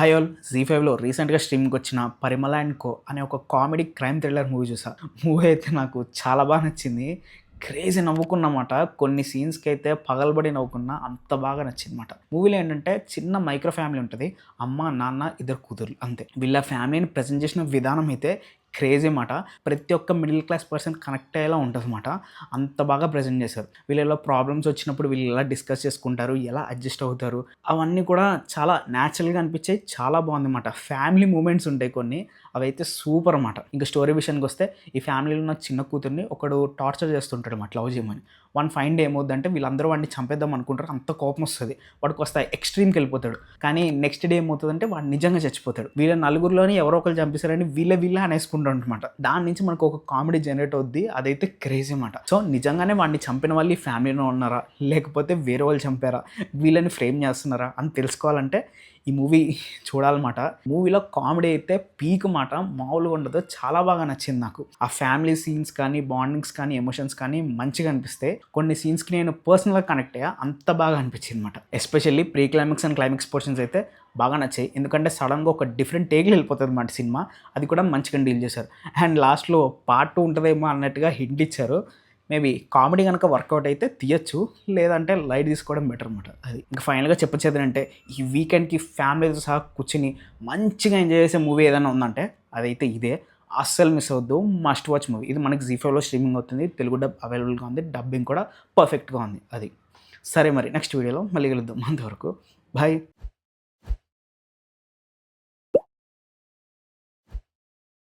Hi all జీ5లో రీసెంట్గా స్ట్రీమింగ్కి వచ్చిన పరిమళ and co అనే ఒక కామెడీ క్రైమ్ థ్రిల్లర్ మూవీ చూసా. మూవీ అయితే నాకు చాలా బాగా నచ్చింది. క్రేజీ నవ్వుకున్నమాట. కొన్ని సీన్స్కి అయితే పగలబడి నవ్వుకున్నా, అంత బాగా నచ్చిందన్నమాట. మూవీలో ఏంటంటే చిన్న మైక్రో ఫ్యామిలీ ఉంటుంది. అమ్మ, నాన్న, ఇద్దరు కూతుర్లు అంతే. వీళ్ళ ఫ్యామిలీని ప్రజెంట్ చేసిన విధానం అయితే క్రేజీ మాట. ప్రతి ఒక్క మిడిల్ క్లాస్ పర్సన్ కనెక్ట్ అయ్యేలా ఉంటుందన్నమాట. అంత బాగా ప్రజెంట్ చేశారు. వీళ్ళలో ప్రాబ్లమ్స్ వచ్చినప్పుడు వీళ్ళు ఎలా డిస్కస్ చేసుకుంటారు, ఎలా అడ్జస్ట్ అవుతారు, అవన్నీ కూడా చాలా న్యాచురల్గా అనిపించాయి. చాలా బాగుందన్నమాట. ఫ్యామిలీ మూమెంట్స్ ఉంటాయి కొన్ని, అవైతే సూపర్ అన్నమాట. ఇంకా స్టోరీ విషయానికి వస్తే, ఈ ఫ్యామిలీలో ఉన్న చిన్న కూతుర్ని ఒకడు టార్చర్ చేస్తుంటాడు అన్నమాట, లవ్ చేయమని. వన్ ఫైన్ డే ఏమవుద్దంటే వీళ్ళందరూ వాడిని చంపేద్దాం అనుకుంటారు. అంత కోపం వస్తుంది, వాడికి వస్తాయి, ఎక్స్ట్రీమ్కి వెళ్ళిపోతాడు. కానీ నెక్స్ట్ డే ఏమవుతుందంటే వాడు నిజంగా చచ్చిపోతాడు. వీళ్ళ నలుగురిలోని ఎవరో ఒకరు చంపేశారని వీళ్ళే అనేసుకుంటారు అనమాట. దాని నుంచి మనకు ఒక కామెడీ జనరేట్ అవుద్ది. అదైతే క్రేజీ అన్నమాట. సో నిజంగానే వాడిని చంపిన వాళ్ళు ఈ ఫ్యామిలీలో ఉన్నారా, లేకపోతే వేరే వాళ్ళు చంపారా, వీళ్ళని ఫ్రేమ్ చేస్తున్నారా అని తెలుసుకోవాలంటే ఈ మూవీ చూడాలన్నమాట. మూవీలో కామెడీ అయితే పీక్ మాట, మామూలుగా ఉండదు. చాలా బాగా నచ్చింది నాకు. ఆ ఫ్యామిలీ సీన్స్ కానీ, బాండింగ్స్ కానీ, ఎమోషన్స్ కానీ మంచిగా అనిపిస్తే, కొన్ని సీన్స్కి నేను పర్సనల్గా కనెక్ట్ అయ్యా. అంత బాగా అనిపించింది అనమాట. Especially pre climax and climax portions అయితే బాగా నచ్చాయి. ఎందుకంటే సడన్గా ఒక డిఫరెంట్ టేక్లు వెళ్ళిపోతుంది అన్నమాట సినిమా. అది కూడా మంచిగా డీల్ చేశారు. అండ్ లాస్ట్లో పార్ట్ 2 ఉంటుందేమో అన్నట్టుగా హింట్ ఇచ్చారు. మేబీ కామెడీ కనుక వర్కౌట్ అయితే తీయచ్చు, లేదంటే లైట్ తీసుకోవడం బెటర్ అనమాట. అది ఇంకా ఫైనల్గా చెప్పొచ్చేదంటే, ఈ వీకెండ్కి ఫ్యామిలీతో సహా కూర్చుని మంచిగా ఎంజాయ్ చేసే మూవీ ఏదైనా ఉందంటే అదైతే ఇదే. అస్సలు మిస్ అవద్దు. Must watch movie. ఇది మనకి జీ5లో స్ట్రీమింగ్ అవుతుంది. తెలుగు డబ్ అవైలబుల్గా ఉంది. డబ్బింగ్ కూడా పర్ఫెక్ట్గా ఉంది. అది సరే, మరి నెక్స్ట్ వీడియోలో మళ్ళీ కలుద్దాం. అంతవరకు బాయ్.